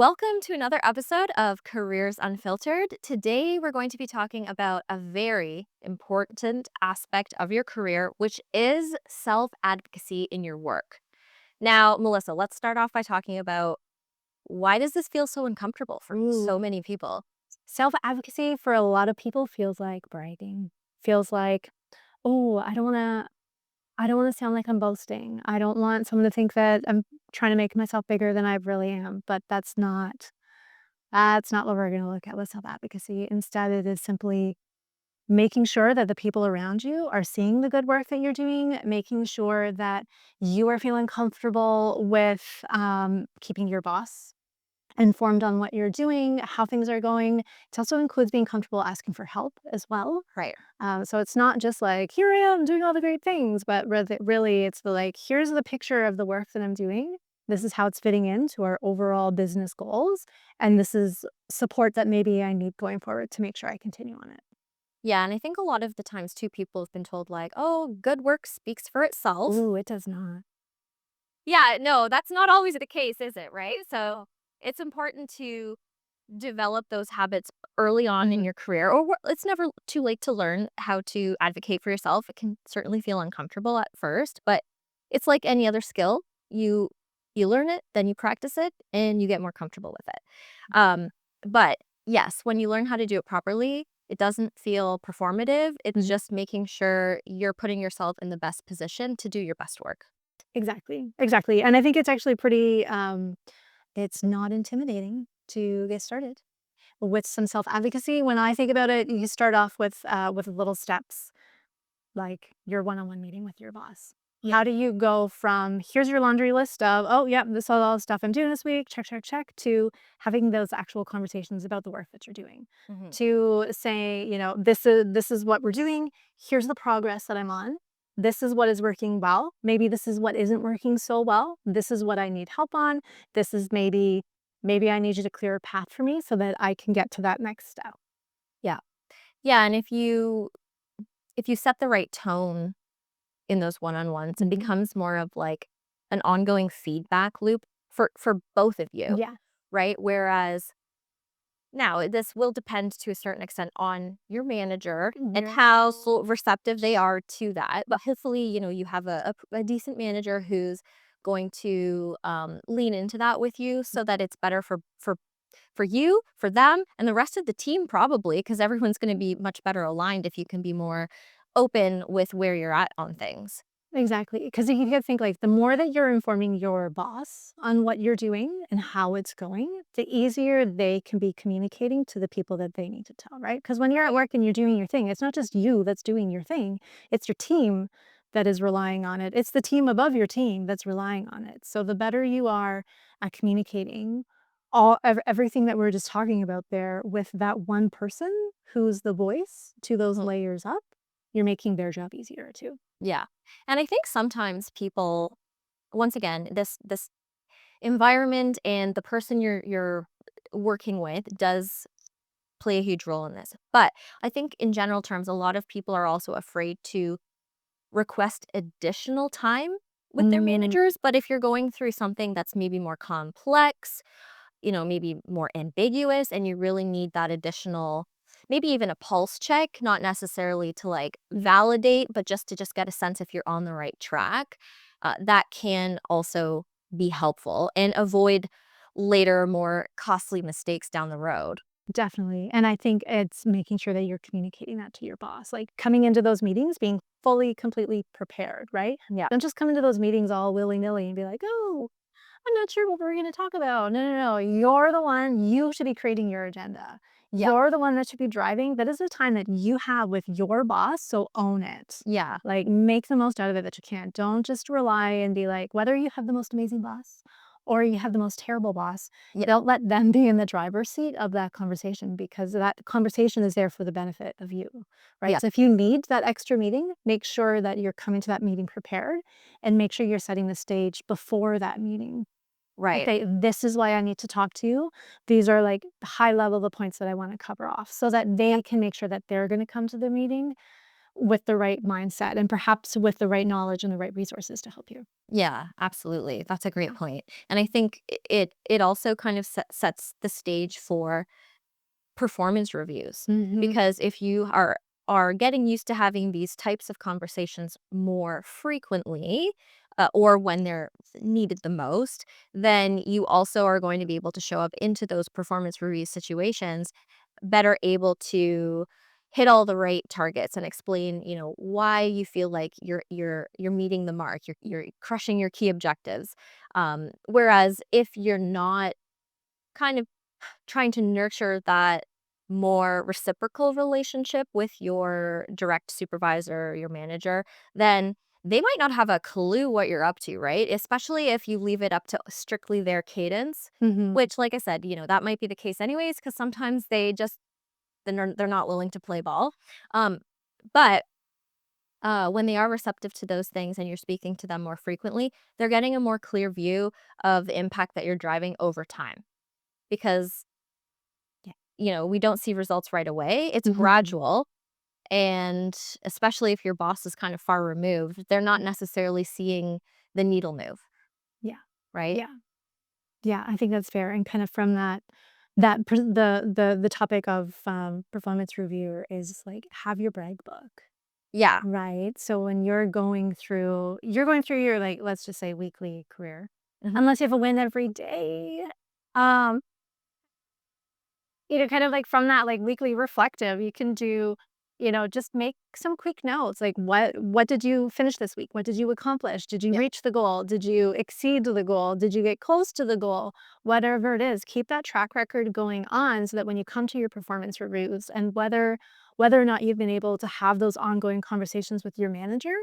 Welcome to another episode of Careers Unfiltered. Today, we're going to be talking about a very important aspect of your career, which is self-advocacy in your work. Now, Melissa, let's start off by talking about why does this feel so uncomfortable for Ooh, so many people? self-advocacy for a lot of people feels like bragging. Feels like, "Oh, I don't wanna sound like I'm boasting. I don't want someone to think that I'm trying to make myself bigger than I really am." But that's not what we're gonna look at with self-advocacy. Instead, it is simply making sure that the people around you are seeing the good work that you're doing, making sure that you are feeling comfortable with, keeping your boss informed on what you're doing, how things are going. It also includes being comfortable asking for help as well. Right. So it's not just like, here I am doing all the great things, but really it's the like, here's the picture of the work that I'm doing. This is how it's fitting into our overall business goals. And this is support that maybe I need going forward to make sure I continue on it. Yeah, and I think a lot of the times too, people have been told like, oh, good work speaks for itself. Ooh, it does not. Yeah, no, that's not always the case, is it? Right. So it's important to develop those habits early on in your career, or it's never too late to learn how to advocate for yourself. It can certainly feel uncomfortable at first, but it's like any other skill. You learn it, then you practice it, and you get more comfortable with it. But yes, when you learn how to do it properly, it doesn't feel performative. It's Mhm. just making sure you're putting yourself in the best position to do your best work. Exactly. Exactly. And I think it's actually pretty, it's not intimidating to get started with some self-advocacy. When I think about it, you start off with little steps, like your one-on-one meeting with your boss. Yeah. How do you go from, "Here's your laundry list of, oh, yeah, this is all the stuff I'm doing this week, check, check, check," to having those actual conversations about the work that you're doing, Hmm. to say, "This is what we're doing. Here's the progress that I'm on. This is what is working well. Maybe this is what isn't working so well. This is what I need help on. This is maybe I need you to clear a path for me so that I can get to that next step." Yeah. Yeah. And if you set the right tone in those one-on-ones, it Mhm. becomes more of like an ongoing feedback loop for both of you, Yeah. right? Whereas now this will depend to a certain extent on your manager and Yeah. how receptive they are to that. But hopefully, you have a decent manager who's going to lean into that with you so that it's better for you, for them, and the rest of the team probably, because everyone's going to be much better aligned if you can be more open with where you're at on things. Exactly, because you can think, like, the more that you're informing your boss on what you're doing and how it's going, the easier they can be communicating to the people that they need to tell, right? Because when you're at work and you're doing your thing, it's not just you that's doing your thing, it's your team that is relying on it. It's the team above your team that's relying on it. So the better you are at communicating everything that we're just talking about there with that one person who's the voice to those Mhm. layers up, you're making their job easier too. Yeah. And I think sometimes people, once again, this environment and the person you're working with does play a huge role in this. But I think in general terms, a lot of people are also afraid to request additional time with their Mm. managers. But if you're going through something that's maybe more complex, maybe more ambiguous, and you really need that additional, maybe even a pulse check, not necessarily to like validate, but just get a sense if you're on the right track, that can also be helpful and avoid later more costly mistakes down the road. Definitely, and I think it's making sure that you're communicating that to your boss, like, coming into those meetings being fully, completely prepared, right? Yeah. Don't just come into those meetings all willy-nilly and be like, "Oh, I'm not sure what we're gonna talk about." No, no, no, you're the one, you should be creating your agenda. Yeah. You're the one that should be driving. That is the time that you have with your boss, so own it. Yeah. Like, make the most out of it that you can. Don't just rely and be like, whether you have the most amazing boss or you have the most terrible boss, Yeah. don't let them be in the driver's seat of that conversation because that conversation is there for the benefit of you, right? Yeah. So if you need that extra meeting, make sure that you're coming to that meeting prepared and make sure you're setting the stage before that meeting. Right. Okay, this is why I need to talk to you. These are like high level the points that I want to cover off so that they can make sure that they're going to come to the meeting with the right mindset and perhaps with the right knowledge and the right resources to help you. Yeah, absolutely. That's a great point. And I think it also kind of sets the stage for performance reviews, Mhm. because if you are getting used to having these types of conversations more frequently, or when they're needed the most, then you also are going to be able to show up into those performance review situations better able to hit all the right targets and explain, why you feel like you're meeting the mark, you're crushing your key objectives. Whereas if you're not kind of trying to nurture that more reciprocal relationship with your direct supervisor, your manager, then they might not have a clue what you're up to, right? Especially if you leave it up to strictly their cadence, Mhm. which, like I said, that might be the case anyways, because sometimes they're not willing to play ball. Um, but when they are receptive to those things and you're speaking to them more frequently, they're getting a more clear view of the impact that you're driving over time. Because we don't see results right away. It's Mhm. gradual. And especially if your boss is kind of far removed, they're not necessarily seeing the needle move, Yeah. right? Yeah. Yeah, I think that's fair, and kind of from that per the topic of, performance review is, like, have your brag book, Yeah. right? So when you're going through your, like, let's just say, weekly career, Mhm. unless you have a win every day, um kind of like from that, like, weekly reflective, you can do, just make some quick notes, like, what did you finish this week? What did you accomplish? Did you Yeah. reach the goal? Did you exceed the goal? Did you get close to the goal? Whatever it is, keep that track record going on so that when you come to your performance reviews and whether or not you've been able to have those ongoing conversations with your manager,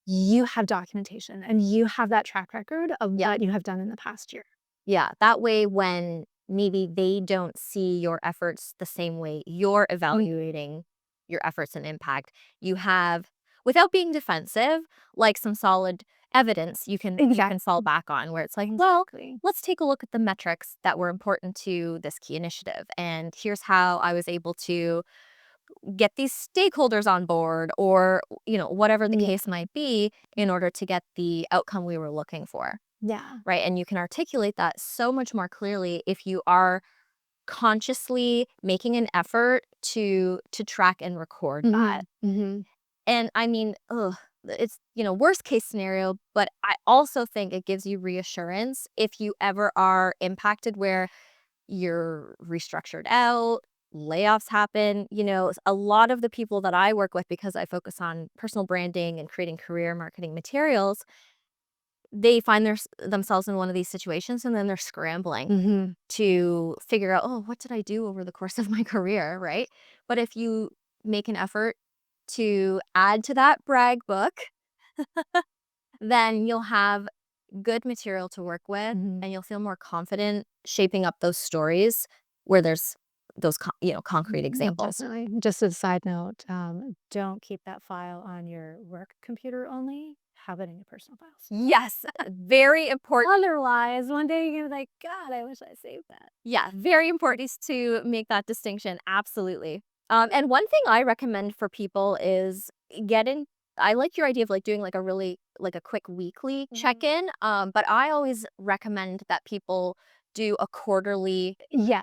you have documentation and you have that track record of Yeah. what you have done in the past year. Yeah. That way, when maybe they don't see your efforts the same way you're evaluating your efforts and impact, you have, without being defensive, like some solid evidence you can fall Exactly. back on, where it's like, well, Exactly. let's take a look at the metrics that were important to this key initiative. And here's how I was able to get these stakeholders on board, or, whatever the Yeah. case might be, in order to get the outcome we were looking for. Yeah. Right. And you can articulate that so much more clearly if you are consciously making an effort to track and record that. Mhm, mhm. And I mean, it's, worst case scenario, but I also think it gives you reassurance if you ever are impacted where you're restructured out, layoffs happen. A lot of the people that I work with, because I focus on personal branding and creating career marketing materials, they find themselves in one of these situations, and then they're scrambling Mhm. to figure out, "Oh, what did I do over the course of my career?" Right? But if you make an effort to add to that brag book, then you'll have good material to work with, Mhm. and you'll feel more confident shaping up those stories where there's those concrete No, examples. definitely. Just as a side note, don't keep that file on your work computer only. Have it in your personal files. Yes, very important. Otherwise, one day you're like, "God, I wish I saved that." Yeah, very important is to make that distinction. Absolutely. And one thing I recommend for people is get in. I like your idea of like doing like a really like a quick weekly check Mhm. in. But I always recommend that people do a quarterly,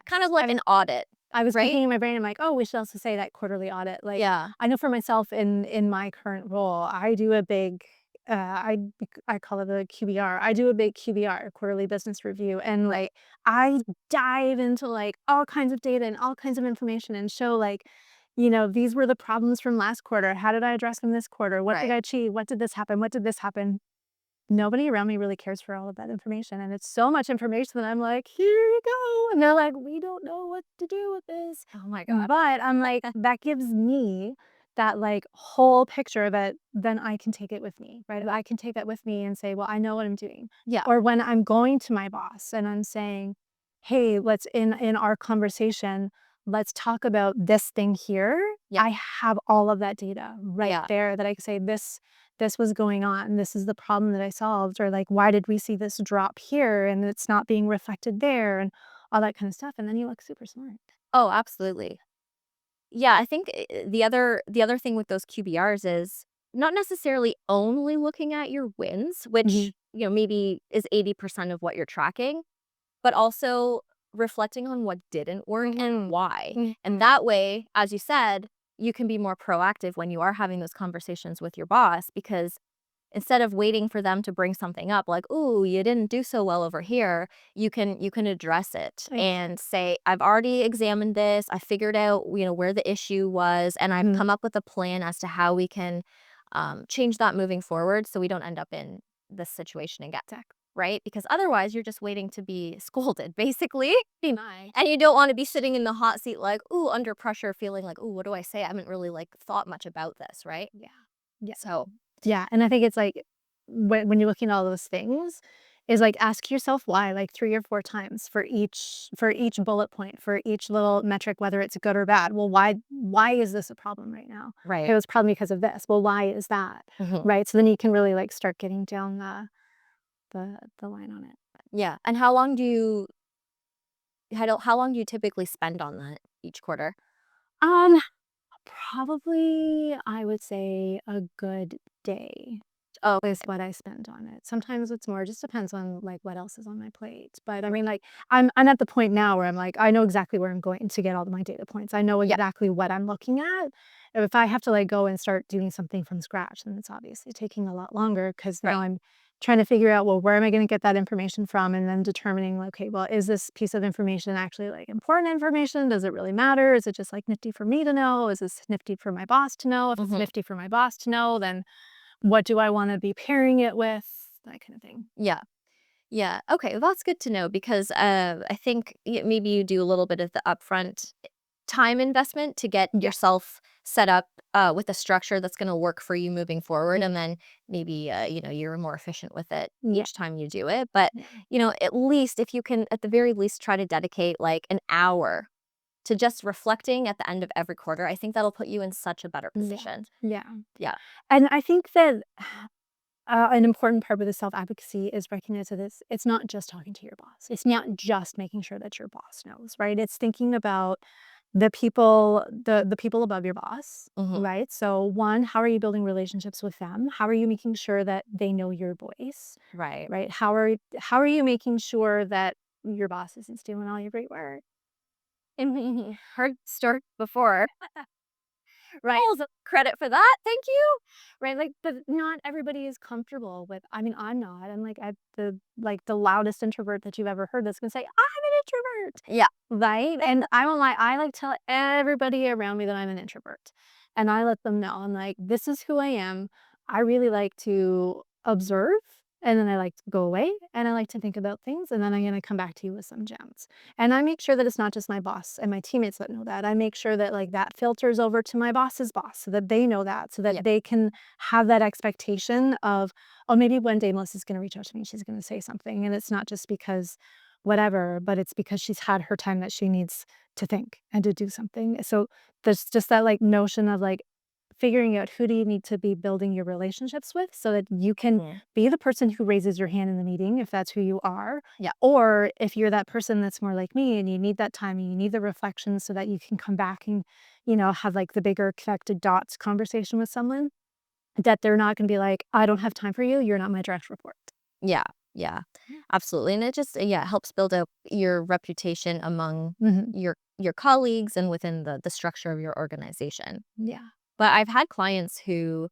kind of Yes. like an audit, I was right? thinking in my brain, I'm like, "Oh, we should also say that quarterly audit." Like, Yeah. I know for myself in my current role, I do a big, I call it a QBR. I do a big QBR, quarterly business review, and, like, I dive into, like, all kinds of data and all kinds of information and show, like, these were the problems from last quarter. How did I address them this quarter? What did Right. I achieve? What did this happen? What did this happen? Nobody around me really cares for all of that information, and it's so much information that I'm like, "Here you go," and they're like, "We don't know what to do with this." Oh my god. But I'm like, that gives me that, like, whole picture that then I can take it with me, right? I can take that with me and say, "Well, I know what I'm doing." Yeah. Or when I'm going to my boss and I'm saying, "Hey, let's in our conversation, let's talk about this thing here." Yeah. I have all of that data right Yeah. there that I can say, this was going on. This is the problem that I solved, or like, why did we see this drop here and it's not being reflected there, and all that kind of stuff. And then you look super smart. Oh, absolutely. Yeah, I think the other thing with those QBRs is not necessarily only looking at your wins, Mhm. which, maybe is 80% of what you're tracking, but also reflecting on what didn't work and Mhm. why. And Mhm. that way, as you said, you can be more proactive when you are having those conversations with your boss, because instead of waiting for them to bring something up like, "Ooh, you didn't do so well over here," you can address it and say, "I've already examined this. I figured out, where the issue was, and I've Mhm. come up with a plan as to how we can change that moving forward so we don't end up in this situation again." Exactly. Right? Because otherwise, you're just waiting to be scolded, basically. Pretty much. And you don't want to be sitting in the hot seat like, "Ooh, under pressure, feeling like, ooh, what do I say? I haven't really like thought much about this," right? Yeah. Yeah. So, Yeah, and I think it's like when you're looking at all those things, is like ask yourself why like 3 or 4 times for each bullet point, for each little metric, whether it's good or bad. Well, why is this a problem right now? right. Okay, it was a problem because of this. Well, why is that? Mhm. Right? So then you can really like start getting down the line on it. Yeah, and how long do you typically spend on that each quarter? Um, Probably I would say a good day Oh, is what I spend on it. Sometimes it's more, just depends on, like, what else is on my plate. But, I mean, like, I'm at the point now where I'm like, I know exactly where I'm going to get all of my data points. I know yeah. exactly what I'm looking at. If I have to, like, go and start doing something from scratch, then it's obviously taking a lot longer because now Right. I'm trying to figure out, well, where am I gonna get that information from? And then determining, like, okay, well, is this piece of information actually, like, important information? Does it really matter? Is it just, like, nifty for me to know? Is this nifty for my boss to know? If it's Mhm. nifty for my boss to know, then what do I wanna be pairing it with? That kind of thing. Yeah. Yeah. Okay, well, that's good to know because, I think maybe you do a little bit of the upfront time investment to get Yeah. yourself set up, with a structure that's gonna work for you moving forward, Mm. and then maybe, you're more efficient with it Yeah. each time you do it. But, Yeah. at least if you can, at the very least, try to dedicate, like, an hour to just reflecting at the end of every quarter, I think that'll put you in such a better Yeah. position. Yeah. Yeah. And I think that, an important part with the self-advocacy is recognizing this. It's not just talking to your boss. It's not just making sure that your boss knows, right? It's thinking about the people above your boss, Mhm. right? So one, how are you building relationships with them? How are you making sure that they know your voice, Right. right? How are you making sure that your boss isn't stealing all your great work? Heard story before. Right. Oh, credit for that, thank you. Right, like, but not everybody is comfortable with, I mean, I'm not. I'm, like, the loudest introvert that you've ever heard that's gonna say, "I'm an introvert." Yeah. Right? And I won't lie, I, like, tell everybody around me that I'm an introvert, and I let them know, I'm like, "This is who I am. I really like to observe, and then I like to go away, and I like to think about things, and then I'm gonna come back to you with some gems." And I make sure that it's not just my boss and my teammates that know that. I make sure that, like, that filters over to my boss's boss so that they know that, so Yeah. that they can have that expectation of, "Oh, maybe one day Melissa's gonna reach out to me, she's gonna say something," and it's not just because whatever, but it's because she's had her time that she needs to think and to do something. So there's just that, like, notion of, like, figuring out who do you need to be building your relationships with so that you can Mhm. be the person who raises your hand in the meeting if that's who you are, Yeah. or if you're that person that's more like me and you need that time and you need the reflection so that you can come back and, have, like, the bigger connected dots conversation with someone, that they're not gonna be like, "I don't have time for you, you're not my direct report." Yeah, yeah, Yeah. absolutely, and it just yeah, helps build up your reputation among Mhm. your colleagues and within the structure of your organization. Yeah. But I've had clients who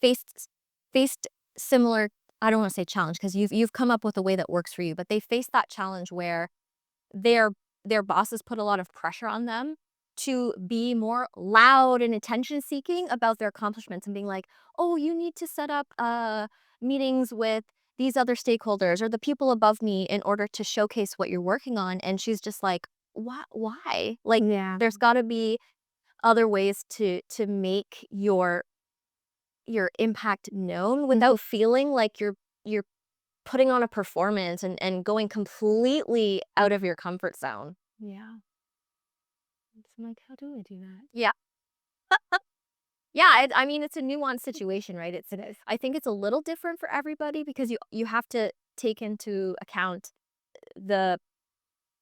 faced faced similar, I don't wanna say challenge because you've come up with a way that works for you, but they faced that challenge where their their bosses put a lot of pressure on them to be more loud and attention seeking about their accomplishments and being like, "Oh, you need to set up meetings with these other stakeholders or the people above me in order to showcase what you're working on." And she's just like, Why? Like, Yeah. there's got to be other ways to make your impact known Mhm. without feeling like you're putting on a performance and going completely out of your comfort zone. Yeah. So I'm like, "How do I do that?" Yeah. Yeah, I mean, it's a nuanced situation, right? It is. I think it's a little different for everybody because you have to take into account the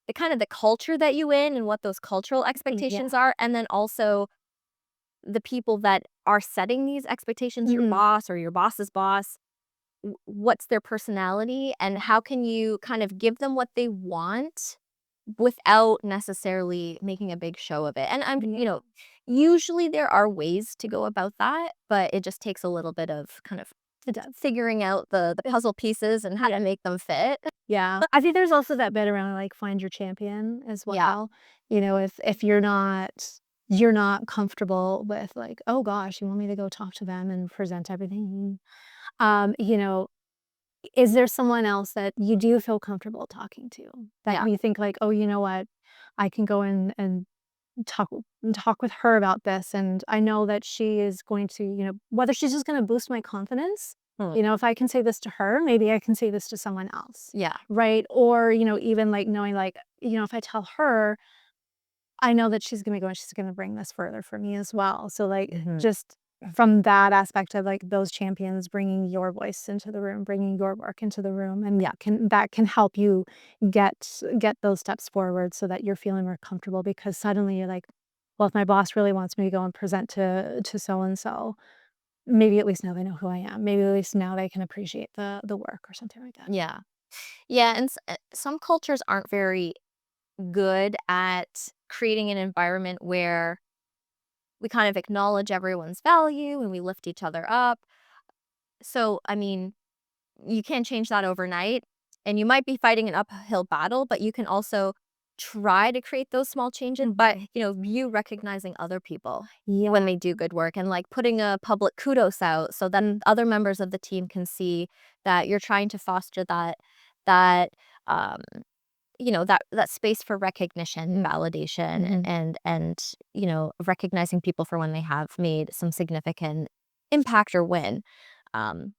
the kind of the culture that you in and what those cultural Yeah. expectations are, and then also the people that are setting these expectations, your Mhm. boss or your boss's boss, what's their personality and how can you kind of give them what they want without necessarily making a big show of it. And Yeah. usually there are ways to go about that, but it just takes a little bit of kind of It does. figuring out the puzzle pieces and how to make them fit. Yeah. I think there's also that bit around, like, find your champion as Yeah. well. You know, if you're not comfortable with, like, "Oh gosh, you want me to go talk to them and present everything?" You know, is there someone else that you do feel comfortable talking to? That Yeah. you think like, "Oh, you know what? I can go in and talk talk with her about this, and I know that she is going to, whether she's just gonna boost my confidence, Hmm. if I can say this to her, maybe I can say this to someone else, Yeah. right? Or, even, like, knowing, like, if I tell her, I know that she's gonna go and she's gonna bring this further for me as well. So, like, Mhm. just from that aspect of, like, those champions bringing your voice into the room, bringing your work into the room, and Yeah. that can help you get those steps forward so that you're feeling more comfortable because suddenly you're like, "Well, if my boss really wants me to go and present to so and so, maybe at least now they know who I am. Maybe at least now they can appreciate the work," or something like that. Yeah. Yeah, and some cultures aren't very good at creating an environment where we kind of acknowledge everyone's value and we lift each other up. So, I mean, you can't change that overnight, and you might be fighting an uphill battle, but you can also try to create those small changes by, you recognizing other people when Yeah. they do good work and like putting a public kudos out so then other members of the team can see that you're trying to foster that um that space for recognition, validation, Mhm. and recognizing people for when they have made some significant impact or win. Um,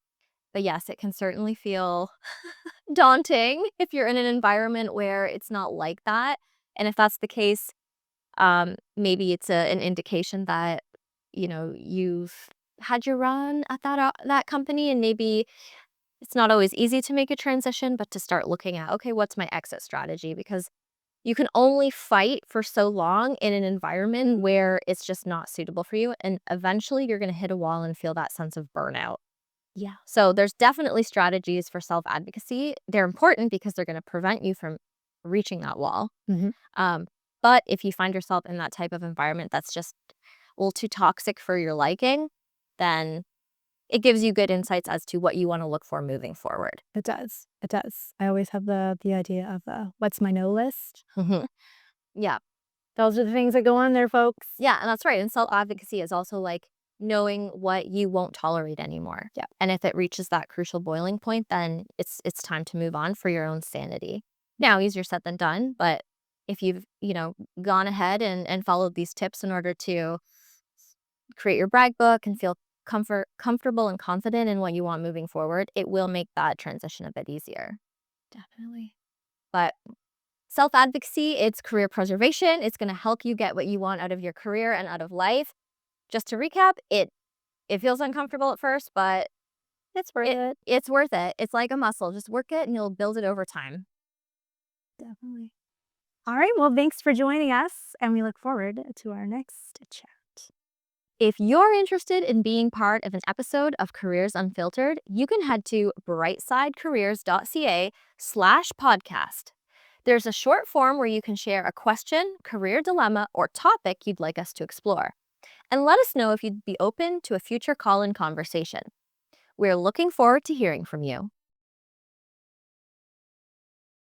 but yes, it can certainly feel daunting if you're in an environment where it's not like that. And if that's the case, maybe it's an indication that you've had your run at that company, and maybe it's not always easy to make a transition, but to start looking at, okay, what's my exit strategy? Because you can only fight for so long in an environment where it's just not suitable for you, and eventually you're going to hit a wall and feel that sense of burnout. Yeah. So there's definitely strategies for self-advocacy. They're important because they're going to prevent you from reaching that wall. Mhm. Um, but if you find yourself in that type of environment that's just a little too toxic for your liking, then it gives you good insights as to what you want to look for moving forward. It does. It does. I always have the idea of, what's my no list? Mhm. Yeah. Those are the things that go on there, folks. Yeah, and that's right, and self-advocacy is also, like, knowing what you won't tolerate anymore, Yeah. and if it reaches that crucial boiling point, then it's time to move on for your own sanity. Now, easier said than done, but if you've, gone ahead and followed these tips in order to create your brag book and feel comfortable and confident in what you want moving forward, it will make that transition a bit easier. Definitely. But self-advocacy, it's career preservation, it's gonna help you get what you want out of your career and out of life. Just to recap, it feels uncomfortable at first, but It's worth it it. it's worth it. It's like a muscle. Just work it and you'll build it over time. Definitely. All right. Well, thanks for joining us, and we look forward to our next chat. If you're interested in being part of an episode of Careers Unfiltered, you can head to brightsidecareers.ca/podcast. There's a short form where you can share a question, career dilemma, or topic you'd like us to explore. And let us know if you'd be open to a future call in conversation. We're looking forward to hearing from you.